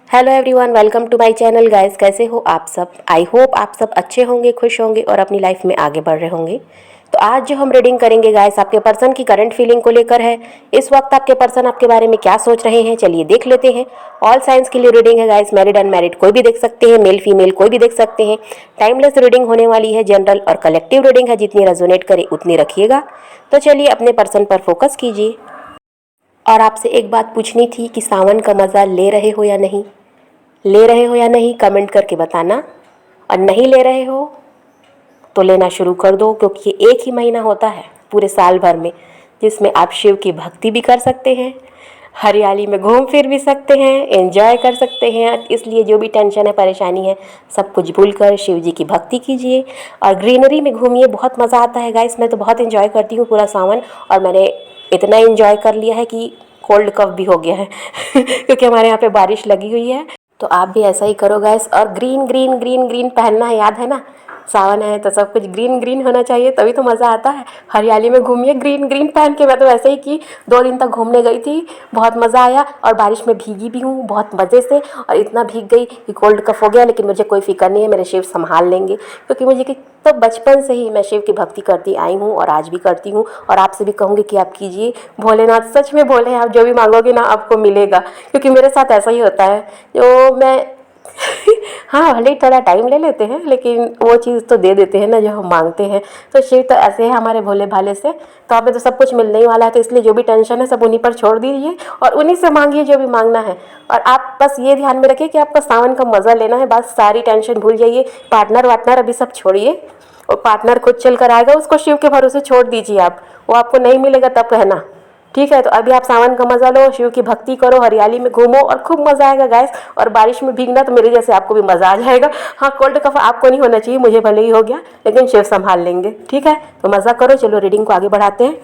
Hello everyone, welcome to my channel guys. कैसे हो आप सब? आई होप आप सब अच्छे होंगे, खुश होंगे और अपनी लाइफ में आगे बढ़ रहे होंगे। तो आज जो हम रीडिंग करेंगे गाइस, आपके पर्सन की करंट फीलिंग को लेकर है। इस वक्त आपके पर्सन आपके बारे में क्या सोच रहे हैं, चलिए देख लेते हैं। ऑल साइंस के लिए रीडिंग है गाइस, मैरिड अनमैरिड कोई भी देख सकते हैं, मेल फीमेल कोई भी देख सकते हैं। टाइमलेस रीडिंग होने वाली है, जनरल और कलेक्टिव रीडिंग है, जितनी रेजोनेट करे उतनी रखिएगा। तो चलिए अपने पर्सन पर फोकस कीजिए। और आपसे एक बात पूछनी थी कि सावन का मज़ा ले रहे हो या नहीं, ले रहे हो या नहीं कमेंट करके बताना। और नहीं ले रहे हो तो लेना शुरू कर दो, क्योंकि ये एक ही महीना होता है पूरे साल भर में जिसमें आप शिव की भक्ति भी कर सकते हैं, हरियाली में घूम फिर भी सकते हैं, एंजॉय कर सकते हैं। इसलिए जो भी टेंशन है, परेशानी है, सब कुछ भूल कर शिव जी की भक्ति कीजिए और ग्रीनरी में घूमिए। बहुत मज़ा आता है गाइस, मैं तो बहुत एंजॉय करती हूँ पूरा सावन। और मैंने इतना एंजॉय कर लिया है कि कोल्ड कफ भी हो गया है क्योंकि हमारे यहाँ पे बारिश लगी हुई है। तो आप भी ऐसा ही करो गाइस। और ग्रीन ग्रीन ग्रीन ग्रीन पहनना है, याद है ना, सावन है तो सब कुछ ग्रीन ग्रीन होना चाहिए, तभी तो मज़ा आता है। हरियाली में घूमिए ग्रीन ग्रीन पहन के। मैं तो ऐसे ही की 2 दिन तक घूमने गई थी, बहुत मज़ा आया और बारिश में भीगी भी हूँ बहुत मज़े से। और इतना भीग गई कि कोल्ड कफ हो गया, लेकिन मुझे कोई फिक्र नहीं है, मेरे शिव संभाल लेंगे। क्योंकि मुझे तो बचपन से ही मैं शिव की भक्ति करती आई हूँ और आज भी करती हूँ। और आपसे भी कहूँगी कि आप कीजिए। भोलेनाथ सच में भोले हैं, आप जो भी मांगोगे ना आपको मिलेगा, क्योंकि मेरे साथ ऐसा ही होता है। जो मैं हाँ, भले ही थोड़ा टाइम ले लेते हैं, लेकिन वो चीज़ तो दे देते हैं ना जो हम मांगते हैं। तो शिव तो ऐसे है हमारे भोले भाले से, तो हमें तो सब कुछ मिलने ही वाला है। तो इसलिए जो भी टेंशन है सब उन्हीं पर छोड़ दीजिए और उन्हीं से मांगिए जो भी मांगना है। और आप बस ये ध्यान में रखिए कि आपका सावन का मज़ा लेना है, बस सारी टेंशन भूल जाइए। पार्टनर वार्टनर अभी सब छोड़िए, और पार्टनर खुद चल कर आएगा, उसको शिव के भरोसे छोड़ दीजिए। आप वो आपको नहीं मिलेगा तब कहना, ठीक है। तो अभी आप सावन का मज़ा लो, शिव की भक्ति करो, हरियाली में घूमो और खूब मज़ा आएगा गाइस। और बारिश में भीगना तो मेरे जैसे आपको भी मज़ा आ जाएगा। हाँ, कोल्ड कफ आपको नहीं होना चाहिए, मुझे भले ही हो गया, लेकिन शिव संभाल लेंगे, ठीक है। तो मज़ा करो। चलो रीडिंग को आगे बढ़ाते हैं।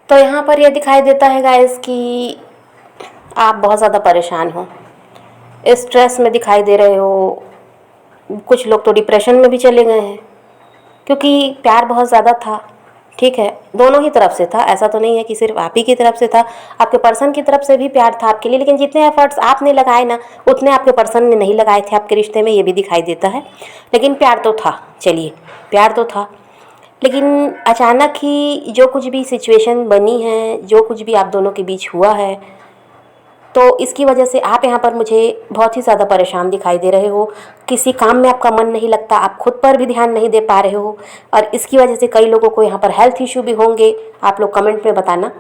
तो यहाँ पर यह दिखाई देता है गाइस कि आप बहुत ज़्यादा परेशान हो, स्ट्रेस में दिखाई दे रहे हो। कुछ लोग तो डिप्रेशन में भी चले गए हैं, क्योंकि प्यार बहुत ज़्यादा था, ठीक है। दोनों ही तरफ से था, ऐसा तो नहीं है कि सिर्फ आप ही की तरफ से था। आपके पर्सन की तरफ से भी प्यार था आपके लिए, लेकिन जितने एफर्ट्स आपने लगाए ना उतने आपके पर्सन ने नहीं लगाए थे आपके रिश्ते में, ये भी दिखाई देता है। लेकिन प्यार तो था, चलिए प्यार तो था। लेकिन अचानक ही जो कुछ भी सिचुएशन बनी है, जो कुछ भी आप दोनों के बीच हुआ है, तो इसकी वजह से आप यहाँ पर मुझे बहुत ही ज़्यादा परेशान दिखाई दे रहे हो। किसी काम में आपका मन नहीं लगता, आप खुद पर भी ध्यान नहीं दे पा रहे हो। और इसकी वजह से कई लोगों को यहाँ पर हेल्थ इशू भी होंगे, आप लोग कमेंट में बताना,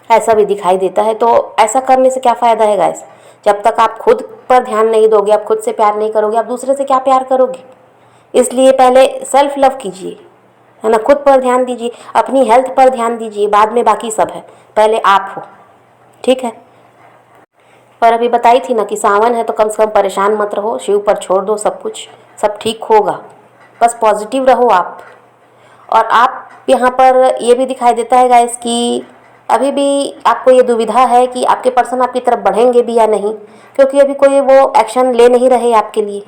ऐसा भी दिखाई देता है। तो ऐसा करने से क्या फ़ायदा है गाइस? जब तक आप खुद पर ध्यान नहीं दोगे, आप खुद से प्यार नहीं करोगे, आप दूसरे से क्या प्यार करोगे? इसलिए पहले सेल्फ लव कीजिए, है ना, खुद पर ध्यान दीजिए, अपनी हेल्थ पर ध्यान दीजिए, बाद में बाकी सब है, पहले आप हो, ठीक है। पर अभी बताई थी ना कि सावन है तो कम से कम परेशान मत रहो, शिव पर छोड़ दो सब कुछ, सब ठीक होगा। बस पॉजिटिव रहो आप। और आप यहाँ पर ये भी दिखाई देता है गाइस कि अभी भी आपको ये दुविधा है कि आपके पर्सन आपकी तरफ बढ़ेंगे भी या नहीं, क्योंकि अभी कोई वो एक्शन ले नहीं रहे आपके लिए।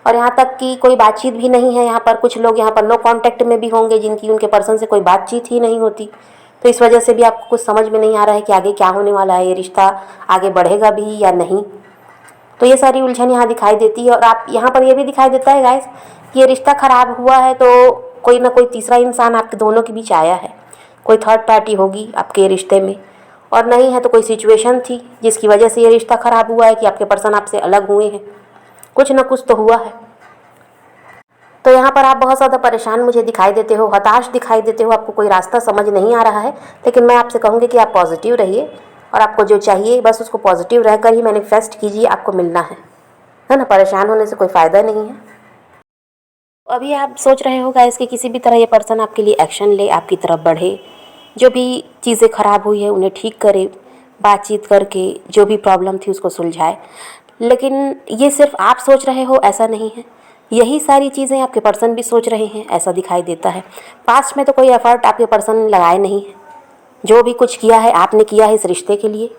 और यहाँ तक कि कोई बातचीत भी नहीं है। यहाँ पर कुछ लोग यहाँ पर लो कांटेक्ट में भी होंगे, जिनकी उनके पर्सन से कोई बातचीत ही नहीं होती। तो इस वजह से भी आपको कुछ समझ में नहीं आ रहा है कि आगे क्या होने वाला है, ये रिश्ता आगे बढ़ेगा भी या नहीं। तो ये सारी उलझन यहाँ दिखाई देती है। और आप यहाँ पर ये भी दिखाई देता है गाइस कि ये रिश्ता ख़राब हुआ है तो कोई ना कोई तीसरा इंसान आपके दोनों के बीच आया है, कोई थर्ड पार्टी होगी आपके रिश्ते में। और नहीं है तो कोई सिचुएशन थी जिसकी वजह से ये रिश्ता ख़राब हुआ है कि आपके पर्सन आपसे अलग हुए हैं, कुछ ना कुछ तो हुआ है। तो यहाँ पर आप बहुत ज़्यादा परेशान मुझे दिखाई देते हो, हताश दिखाई देते हो, आपको कोई रास्ता समझ नहीं आ रहा है। लेकिन मैं आपसे कहूँगी कि आप पॉजिटिव रहिए और आपको जो चाहिए बस उसको पॉजिटिव रहकर ही मैनिफेस्ट कीजिए, आपको मिलना है ना। परेशान होने से कोई फ़ायदा नहीं है। अभी आप सोच रहे हो गाइस कि किसी भी तरह ये पर्सन आपके लिए एक्शन ले, आपकी तरफ बढ़े, जो भी चीज़ें ख़राब हुई है उन्हें ठीक करे, बातचीत करके जो भी प्रॉब्लम थी उसको सुलझाए। लेकिन ये सिर्फ आप सोच रहे हो ऐसा नहीं है, यही सारी चीज़ें आपके पर्सन भी सोच रहे हैं, ऐसा दिखाई देता है। पास्ट में तो कोई एफर्ट आपके पर्सन ने लगाए नहीं है, जो भी कुछ किया है आपने किया है इस रिश्ते के लिए।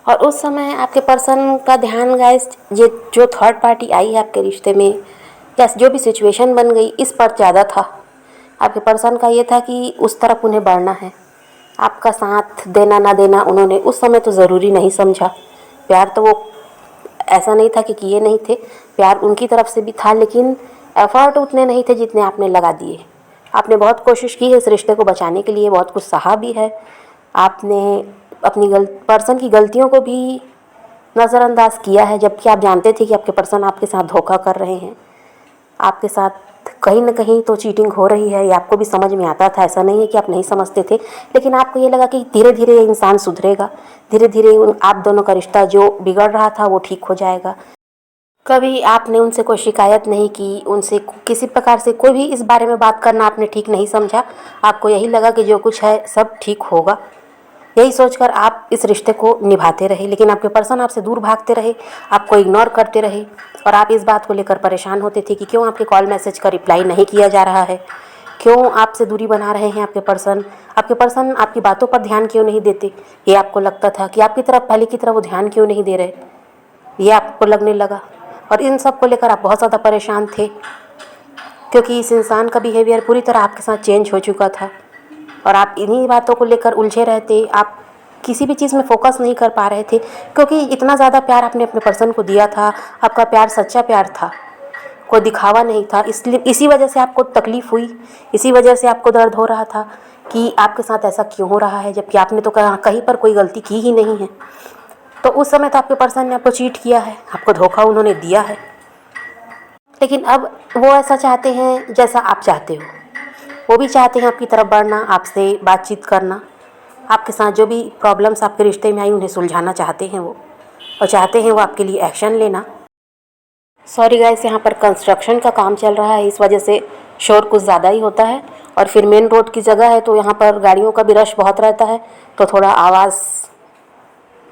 और उस समय आपके पर्सन का ध्यान गाइस, ये जो थर्ड पार्टी आई है आपके रिश्ते में या जो भी सिचुएशन बन गई, इस पर ज़्यादा था। आपके पर्सन का ये था कि उस तरफ उन्हें बढ़ना है, आपका साथ देना ना देना उन्होंने उस समय तो ज़रूरी नहीं समझा। प्यार तो वो ऐसा नहीं था कि किए नहीं थे, प्यार उनकी तरफ से भी था, लेकिन एफ़र्ट उतने नहीं थे जितने आपने लगा दिए। आपने बहुत कोशिश की है इस रिश्ते को बचाने के लिए, बहुत कुछ सहा भी है। आपने अपनी पर्सन की गलतियों को भी नज़रअंदाज किया है, जबकि आप जानते थे कि आपके पर्सन आपके साथ धोखा कर रहे हैं, आपके साथ कहीं ना कहीं तो चीटिंग हो रही है। ये आपको भी समझ में आता था, ऐसा नहीं है कि आप नहीं समझते थे, लेकिन आपको ये लगा कि धीरे धीरे ये इंसान सुधरेगा, धीरे धीरे आप दोनों का रिश्ता जो बिगड़ रहा था वो ठीक हो जाएगा। कभी आपने उनसे कोई शिकायत नहीं की, उनसे किसी प्रकार से कोई भी इस बारे में बात करना आपने ठीक नहीं समझा। आपको यही लगा कि जो कुछ है सब ठीक होगा, यही सोचकर आप इस रिश्ते को निभाते रहे, लेकिन आपके पर्सन आपसे दूर भागते रहे, आपको इग्नोर करते रहे, और आप इस बात को लेकर परेशान होते थे कि क्यों आपके कॉल मैसेज का रिप्लाई नहीं किया जा रहा है, क्यों आपसे दूरी बना रहे हैं आपके पर्सन आपकी बातों पर ध्यान क्यों नहीं देते। ये आपको लगता था कि आपकी तरफ पहले की तरह वो ध्यान क्यों नहीं दे रहे, ये आपको लगने लगा। और इन सब को लेकर आप बहुत ज़्यादा परेशान थे, क्योंकि इस इंसान का बिहेवियर पूरी तरह आपके साथ चेंज हो चुका था, और आप इन्हीं बातों को लेकर उलझे रहते। आप किसी भी चीज़ में फोकस नहीं कर पा रहे थे, क्योंकि इतना ज़्यादा प्यार आपने अपने पर्सन को दिया था। आपका प्यार सच्चा प्यार था, कोई दिखावा नहीं था। इसलिए इसी वजह से आपको तकलीफ़ हुई, इसी वजह से आपको दर्द हो रहा था कि आपके साथ ऐसा क्यों हो रहा है, जबकि आपने तो कहीं पर कोई गलती की ही नहीं है। तो उस समय तो आपके पर्सन ने आपको चीट किया है, आपको धोखा उन्होंने दिया है, लेकिन अब वो ऐसा चाहते हैं जैसा आप चाहते हो। वो भी चाहते हैं आपकी तरफ बढ़ना, आपसे बातचीत करना, आपके साथ जो भी प्रॉब्लम्स आपके रिश्ते में आई उन्हें सुलझाना चाहते हैं वो, और चाहते हैं वो आपके लिए एक्शन लेना। सॉरी गाइस, यहाँ पर कंस्ट्रक्शन का काम चल रहा है, इस वजह से शोर कुछ ज़्यादा ही होता है, और फिर मेन रोड की जगह है तो यहाँ पर गाड़ियों का भी रश बहुत रहता है, तो थोड़ा आवाज़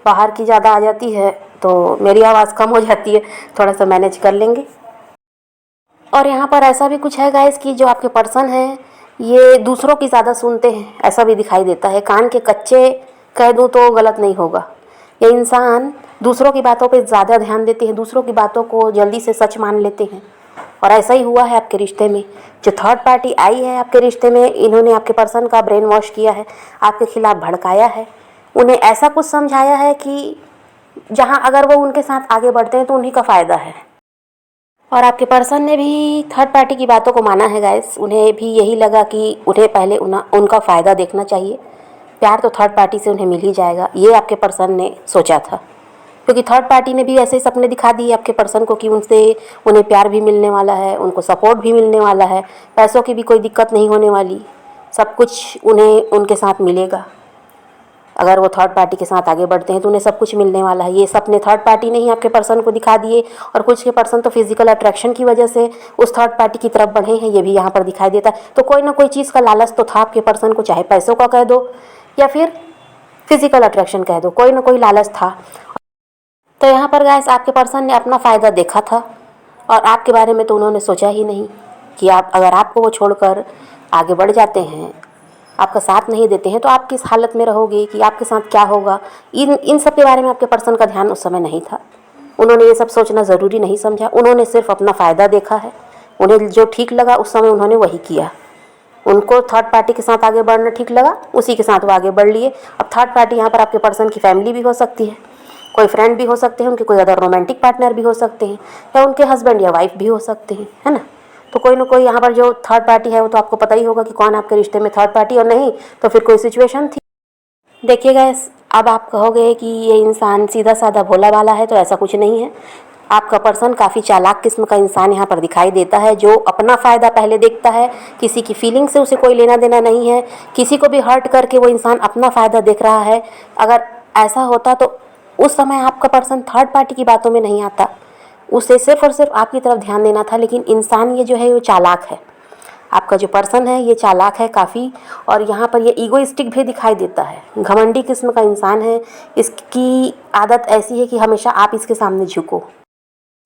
बाहर की ज़्यादा आ जाती है, तो मेरी आवाज़ कम हो जाती है, थोड़ा सा मैनेज कर लेंगे। और यहाँ पर ऐसा भी कुछ है गाइस कि जो आपके पर्सन हैं ये दूसरों की ज़्यादा सुनते हैं, ऐसा भी दिखाई देता है। कान के कच्चे कह दूँ तो गलत नहीं होगा, ये इंसान दूसरों की बातों पे ज़्यादा ध्यान देते हैं, दूसरों की बातों को जल्दी से सच मान लेते हैं। और ऐसा ही हुआ है आपके रिश्ते में। जो थर्ड पार्टी आई है आपके रिश्ते में, इन्होंने आपके पर्सन का ब्रेन वॉश किया है, आपके खिलाफ भड़काया है, उन्हें ऐसा कुछ समझाया है कि जहाँ अगर वो उनके साथ आगे बढ़ते हैं तो उन्हीं का फ़ायदा है। और आपके पर्सन ने भी थर्ड पार्टी की बातों को माना है गाइस, उन्हें भी यही लगा कि उन्हें पहले उनका फ़ायदा देखना चाहिए, प्यार तो थर्ड पार्टी से उन्हें मिल ही जाएगा, ये आपके पर्सन ने सोचा था। क्योंकि थर्ड पार्टी ने भी ऐसे सपने दिखा दिए आपके पर्सन को कि उन्हें प्यार भी मिलने वाला है, उनको सपोर्ट भी मिलने वाला है, पैसों की भी कोई दिक्कत नहीं होने वाली, सब कुछ उन्हें उनके साथ मिलेगा। अगर वो थर्ड पार्टी के साथ आगे बढ़ते हैं तो उन्हें सब कुछ मिलने वाला है। ये सपने थर्ड पार्टी ने ही आपके पर्सन को दिखा दिए, और कुछ के पर्सन तो फिजिकल अट्रैक्शन की वजह से उस थर्ड पार्टी की तरफ बढ़े हैं, ये भी यहाँ पर दिखाई देता है। तो कोई ना कोई चीज़ का लालच तो था आपके पर्सन को, चाहे पैसों का कह दो या फिर फिजिकल अट्रैक्शन कह दो, कोई ना कोई लालच था। तो यहाँ पर गाइस आपके पर्सन ने अपना फ़ायदा देखा था, और आपके बारे में तो उन्होंने सोचा ही नहीं कि आप अगर आपको वो छोड़कर आगे बढ़ जाते हैं, आपका साथ नहीं देते हैं, तो आप किस हालत में रहोगे, कि आपके साथ क्या होगा। इन सब के बारे में आपके पर्सन का ध्यान उस समय नहीं था, उन्होंने ये सब सोचना ज़रूरी नहीं समझा, उन्होंने सिर्फ अपना फ़ायदा देखा है। उन्हें जो ठीक लगा उस समय उन्होंने वही किया। उनको थर्ड पार्टी के साथ आगे बढ़ना ठीक लगा, उसी के साथ वो आगे बढ़ लिए। अब थर्ड पार्टी यहाँ पर आपके पर्सन की फैमिली भी हो सकती है, कोई फ्रेंड भी हो सकते हैं, उनके कोई अदर रोमांटिक पार्टनर भी हो सकते हैं, या उनके हस्बैंड या वाइफ भी हो सकते हैं, है ना। तो कोई ना कोई यहाँ पर जो थर्ड पार्टी है वो तो आपको पता ही होगा कि कौन आपके रिश्ते में थर्ड पार्टी, और नहीं तो फिर कोई सिचुएशन थी। देखिएगा, अब आप कहोगे कि ये इंसान सीधा साधा भोला वाला है, तो ऐसा कुछ नहीं है। आपका पर्सन काफ़ी चालाक किस्म का इंसान यहाँ पर दिखाई देता है, जो अपना फ़ायदा पहले देखता है, किसी की फीलिंग से उसे कोई लेना देना नहीं है, किसी को भी हर्ट करके वो इंसान अपना फ़ायदा देख रहा है। अगर ऐसा होता तो उस समय आपका पर्सन थर्ड पार्टी की बातों में नहीं आता, उसे सिर्फ और सिर्फ आपकी तरफ ध्यान देना था। लेकिन इंसान ये जो है वो चालाक है, आपका जो पर्सन है ये चालाक है काफ़ी, और यहाँ पर ये ईगोइस्टिक भी दिखाई देता है, घमंडी किस्म का इंसान है। इसकी आदत ऐसी है कि हमेशा आप इसके सामने झुको।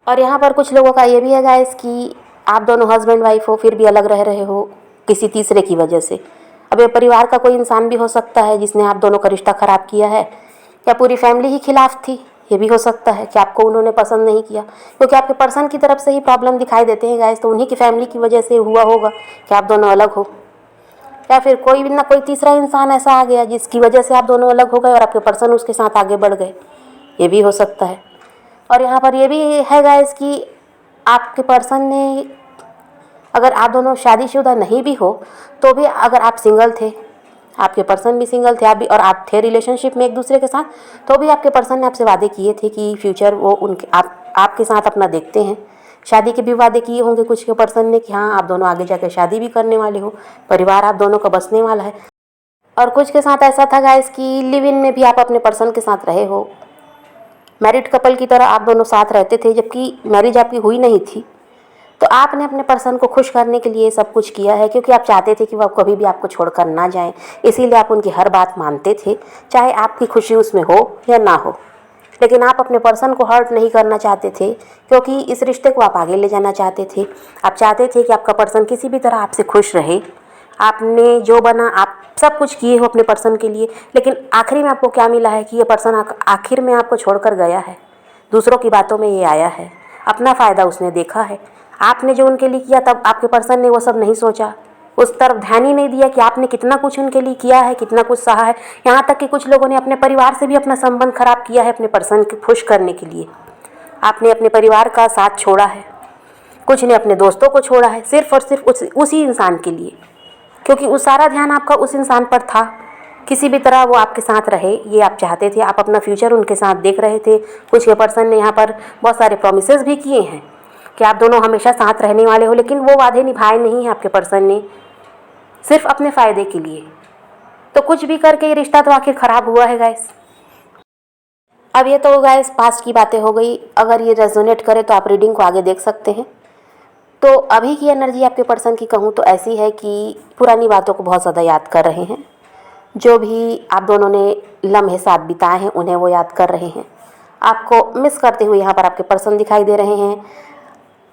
और यहाँ पर कुछ लोगों का ये भी है गाइस कि आप दोनों हस्बैंड वाइफ हो, फिर भी अलग रह रहे हो किसी तीसरे की वजह से। अब ये परिवार का कोई इंसान भी हो सकता है जिसने आप दोनों का रिश्ता ख़राब किया है, या पूरी फैमिली ही खिलाफ थी, ये भी हो सकता है कि आपको उन्होंने पसंद नहीं किया, क्योंकि आपके पर्सन की तरफ से ही प्रॉब्लम दिखाई देते हैं गाइस, तो उन्हीं की फैमिली की वजह से हुआ होगा कि आप दोनों अलग हो। या फिर कोई ना कोई तीसरा इंसान ऐसा आ गया जिसकी वजह से आप दोनों अलग हो गए और आपके पर्सन उसके साथ आगे बढ़ गए, ये भी हो सकता है। और यहाँ पर ये भी है गाइस कि आपके पर्सन ने, अगर आप दोनों शादीशुदा नहीं भी हो तो भी, अगर आप सिंगल थे, आपके पर्सन भी सिंगल थे, आप भी, और आप थे रिलेशनशिप में एक दूसरे के साथ, तो भी आपके पर्सन ने आपसे वादे किए थे कि फ्यूचर वो उनके आपके साथ अपना देखते हैं। शादी के भी वादे किए होंगे कुछ के पर्सन ने कि हाँ आप दोनों आगे जाकर शादी भी करने वाले हो, परिवार आप दोनों का बसने वाला है। और कुछ के साथ ऐसा था गाइस कि लिव इन में भी आप अपने पर्सन के साथ रहे हो, मैरिड कपल की तरह आप दोनों साथ रहते थे, जबकि मैरिज आपकी हुई नहीं थी। तो आपने अपने पर्सन को खुश करने के लिए सब कुछ किया है, क्योंकि आप चाहते थे कि वो कभी भी आपको छोड़कर ना जाएं, इसीलिए आप उनकी हर बात मानते थे, चाहे आपकी खुशी उसमें हो या ना हो। लेकिन आप अपने पर्सन को हर्ट नहीं करना चाहते थे, क्योंकि इस रिश्ते को आप आगे ले जाना चाहते थे। आप चाहते थे कि आपका पर्सन किसी भी तरह आपसे खुश रहे। आपने जो बना, आप सब कुछ किए हो अपने पर्सन के लिए, लेकिन आखिरी में आपको क्या मिला है कि ये पर्सन आखिर में आपको छोड़कर गया है, दूसरों की बातों में ये आया है, अपना फ़ायदा उसने देखा है। आपने जो उनके लिए किया तब आपके पर्सन ने वो सब नहीं सोचा, उस तरफ ध्यान ही नहीं दिया कि आपने कितना कुछ उनके लिए किया है, कितना कुछ सहा है। यहाँ तक कि कुछ लोगों ने अपने परिवार से भी अपना संबंध खराब किया है अपने पर्सन को खुश करने के लिए। आपने अपने परिवार का साथ छोड़ा है, कुछ ने अपने दोस्तों को छोड़ा है, सिर्फ और सिर्फ उसी इंसान के लिए, क्योंकि उस सारा ध्यान आपका उस इंसान पर था। किसी भी तरह वो आपके साथ रहे, ये आप चाहते थे, आप अपना फ्यूचर उनके साथ देख रहे थे। कुछ के पर्सन ने यहाँ पर बहुत सारे प्रोमिसेस भी किए हैं कि आप दोनों हमेशा साथ रहने वाले हो, लेकिन वो वादे निभाए नहीं हैं आपके पर्सन ने, सिर्फ अपने फ़ायदे के लिए। तो कुछ भी करके ये रिश्ता तो आखिर ख़राब हुआ है गाइस। अब ये तो गाइस पास्ट की बातें हो गई, अगर ये रेजोनेट करे तो आप रीडिंग को आगे देख सकते हैं। तो अभी की एनर्जी आपके पर्सन की कहूँ तो ऐसी है कि पुरानी बातों को बहुत ज़्यादा याद कर रहे हैं, जो भी आप दोनों ने लम्हे साथ बिताए हैं उन्हें वो याद कर रहे हैं। आपको मिस करते हुए यहाँ पर आपके पर्सन दिखाई दे रहे हैं।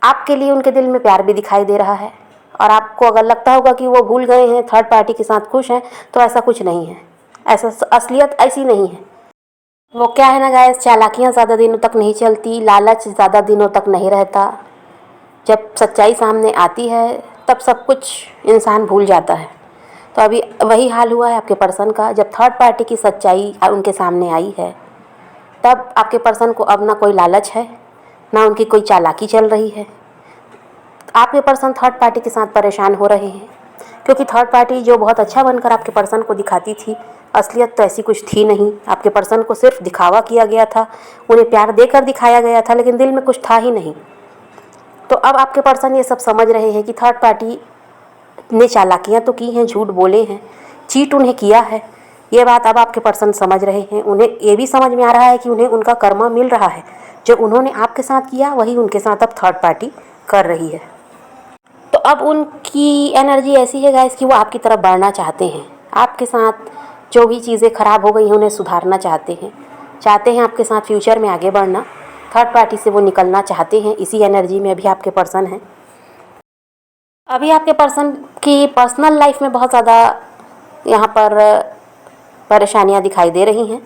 आपके लिए उनके दिल में प्यार भी दिखाई दे रहा है, और आपको अगर लगता होगा कि वो भूल गए हैं, थर्ड पार्टी के साथ खुश हैं, तो ऐसा कुछ नहीं है, ऐसा असलियत ऐसी नहीं है। वो क्या है ना गाइस, चालाकियाँ ज़्यादा दिनों तक नहीं चलती, लालच ज़्यादा दिनों तक नहीं रहता। जब सच्चाई सामने आती है तब सब कुछ इंसान भूल जाता है। तो अभी वही हाल हुआ है आपके पर्सन का। जब थर्ड पार्टी की सच्चाई उनके सामने आई है, तब आपके पर्सन को अब ना कोई लालच है, ना उनकी कोई चालाकी चल रही है। आपके पर्सन थर्ड पार्टी के साथ परेशान हो रहे हैं, क्योंकि थर्ड पार्टी जो बहुत अच्छा बनकर आपके पर्सन को दिखाती थी, असलियत तो ऐसी कुछ थी नहीं। आपके पर्सन को सिर्फ दिखावा किया गया था, उन्हें प्यार देकर दिखाया गया था, लेकिन दिल में कुछ था ही नहीं। तो अब आपके पर्सन ये सब समझ रहे हैं कि थर्ड पार्टी ने चालाकियाँ तो की हैं, झूठ बोले हैं, चीट उन्हें किया है। ये बात अब आपके पर्सन समझ रहे हैं। उन्हें ये भी समझ में आ रहा है कि उन्हें उनका कर्मा मिल रहा है, जो उन्होंने आपके साथ किया वही उनके साथ अब थर्ड पार्टी कर रही है। तो अब उनकी एनर्जी ऐसी है गाइस कि वो आपकी तरफ बढ़ना चाहते हैं, आपके साथ जो भी चीज़ें ख़राब हो गई हैं उन्हें सुधारना चाहते हैं आपके साथ फ्यूचर में आगे बढ़ना। थर्ड पार्टी से वो निकलना चाहते हैं, इसी एनर्जी में अभी आपके पर्सन हैं। अभी आपके पर्सन की पर्सनल लाइफ में बहुत ज़्यादा यहाँ पर परेशानियाँ दिखाई दे रही हैं।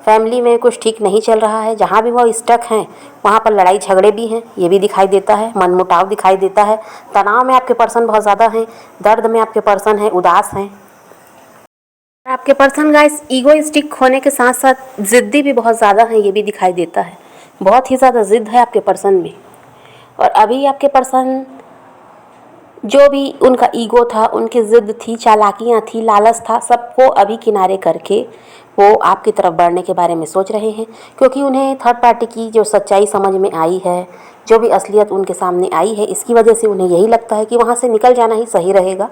फैमिली में कुछ ठीक नहीं चल रहा है, जहाँ भी वो स्टक हैं वहाँ पर लड़ाई झगड़े भी हैं, ये भी दिखाई देता है। मनमुटाव दिखाई देता है, तनाव में आपके पर्सन बहुत ज़्यादा हैं, दर्द में आपके पर्सन हैं, उदास हैं। आपके पर्सन गाइस ईगोइस्टिक होने के साथ साथ ज़िद्दी भी बहुत ज़्यादा हैं, ये भी दिखाई देता है। बहुत ही ज़्यादा ज़िद्द है आपके पर्सन में। और अभी आपके पर्सन जो भी उनका ईगो था, उनकी ज़िद थी, चालाकियाँ थी, लालच था, सबको अभी किनारे करके वो आपकी तरफ बढ़ने के बारे में सोच रहे हैं, क्योंकि उन्हें थर्ड पार्टी की जो सच्चाई समझ में आई है, जो भी असलियत उनके सामने आई है, इसकी वजह से उन्हें यही लगता है कि वहाँ से निकल जाना ही सही रहेगा।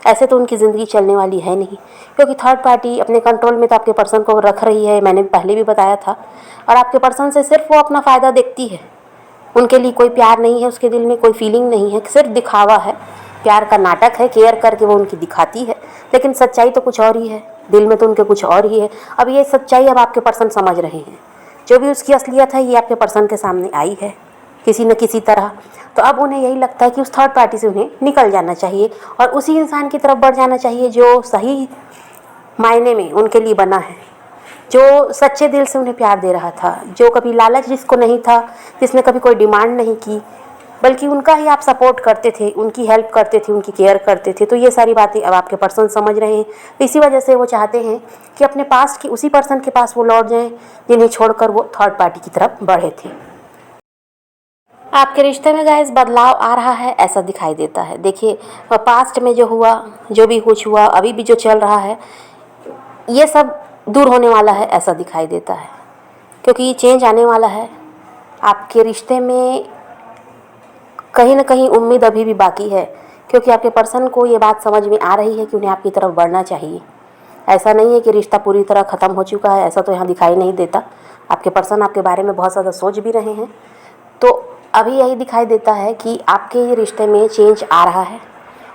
ऐसे तो उनकी ज़िंदगी चलने वाली है नहीं, क्योंकि थर्ड पार्टी अपने कंट्रोल में तो आपके पर्सन को रख रही है, मैंने पहले भी बताया था। और आपके पर्सन से सिर्फ वो अपना फ़ायदा देखती है, उनके लिए कोई प्यार नहीं है, उसके दिल में कोई फीलिंग नहीं है, सिर्फ दिखावा है, प्यार का नाटक है, केयर करके वो उनकी दिखाती है, लेकिन सच्चाई तो कुछ और ही है, दिल में तो उनके कुछ और ही है। अब ये सच्चाई अब आपके पर्सन समझ रहे हैं, जो भी उसकी असलियत है ये आपके पर्सन के सामने आई है किसी न किसी तरह। तो अब उन्हें यही लगता है कि उस थर्ड पार्टी से उन्हें निकल जाना चाहिए और उसी इंसान की तरफ बढ़ जाना चाहिए जो सही मायने में उनके लिए बना है, जो सच्चे दिल से उन्हें प्यार दे रहा था, जो कभी लालच जिसको नहीं था, जिसने कभी कोई डिमांड नहीं की, बल्कि उनका ही आप सपोर्ट करते थे, उनकी हेल्प करते थे, उनकी केयर करते थे। तो ये सारी बातें अब आपके पर्सन समझ रहे हैं। तो इसी वजह से वो चाहते हैं कि अपने पास्ट की उसी पर्सन के पास वो लौट जाएं जिन्हें छोड़कर वो थर्ड पार्टी की तरफ बढ़े थे। आपके रिश्ते में गाइस बदलाव आ रहा है ऐसा दिखाई देता है। देखिए पास्ट में जो हुआ, जो भी कुछ हुआ, अभी भी जो चल रहा है, ये सब दूर होने वाला है ऐसा दिखाई देता है, क्योंकि ये चेंज आने वाला है। आपके रिश्ते में कहीं ना कहीं उम्मीद अभी भी बाकी है, क्योंकि आपके पर्सन को ये बात समझ में आ रही है कि उन्हें आपकी तरफ बढ़ना चाहिए। ऐसा नहीं है कि रिश्ता पूरी तरह ख़त्म हो चुका है, ऐसा तो यहाँ दिखाई नहीं देता। आपके पर्सन आपके बारे में बहुत ज़्यादा सोच भी रहे हैं। तो अभी यही दिखाई देता है कि आपके रिश्ते में चेंज आ रहा है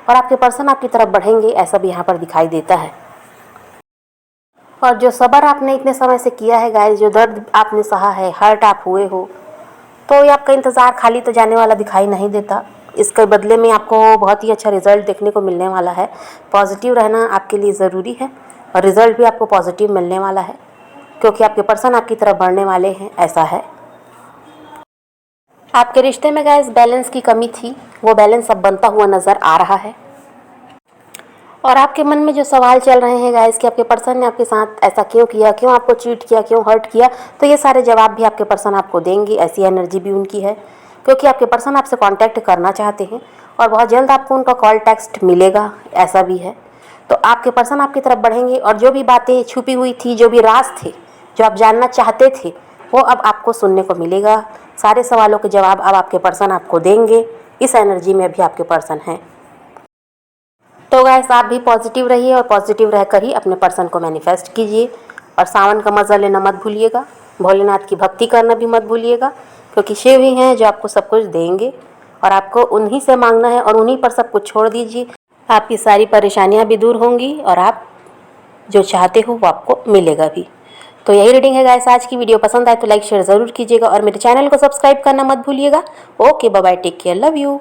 और आपके पर्सन आपकी तरफ बढ़ेंगे, ऐसा भी यहाँ पर दिखाई देता है। और जो सब्र आपने इतने समय से किया है गाइस, जो दर्द आपने सहा है, हर्ट आप हुए हो, तो ये आपका इंतज़ार खाली तो जाने वाला दिखाई नहीं देता। इसके बदले में आपको बहुत ही अच्छा रिज़ल्ट देखने को मिलने वाला है। पॉजिटिव रहना आपके लिए ज़रूरी है और रिज़ल्ट भी आपको पॉजिटिव मिलने वाला है, क्योंकि आपके पर्सन आपकी तरफ बढ़ने वाले हैं, ऐसा है। आपके रिश्ते में गाइस बैलेंस की कमी थी, वो बैलेंस अब बनता हुआ नज़र आ रहा है। और आपके मन में जो सवाल चल रहे हैं गाइस कि आपके पर्सन ने आपके साथ ऐसा क्यों किया, क्यों आपको चीट किया, क्यों हर्ट किया, तो ये सारे जवाब भी आपके पर्सन आपको देंगे। ऐसी एनर्जी भी उनकी है, क्योंकि आपके पर्सन आपसे कांटेक्ट करना चाहते हैं और बहुत जल्द आपको उनका कॉल टेक्स्ट मिलेगा, ऐसा भी है। तो आपके पर्सन आपकी तरफ बढ़ेंगे और जो भी बातें छुपी हुई थी, जो भी राज थे, जो आप जानना चाहते थे, वो अब आपको सुनने को मिलेगा। सारे सवालों के जवाब अब आपके पर्सन आपको देंगे। इस एनर्जी में भी आपके पर्सन हैं। तो गाइस आप भी पॉजिटिव रहिए और पॉजिटिव रहकर ही अपने पर्सन को मैनिफेस्ट कीजिए। और सावन का मज़ा लेना मत भूलिएगा, भोलेनाथ की भक्ति करना भी मत भूलिएगा, क्योंकि शिव ही हैं जो आपको सब कुछ देंगे और आपको उन्हीं से मांगना है और उन्हीं पर सब कुछ छोड़ दीजिए। आपकी सारी परेशानियां भी दूर होंगी और आप जो चाहते हो वो आपको मिलेगा भी। तो यही रीडिंग है गाइस आज की। वीडियो पसंद आए तो लाइक शेयर ज़रूर कीजिएगा और मेरे चैनल को सब्सक्राइब करना मत भूलिएगा। Okay bye bye, take care, love you.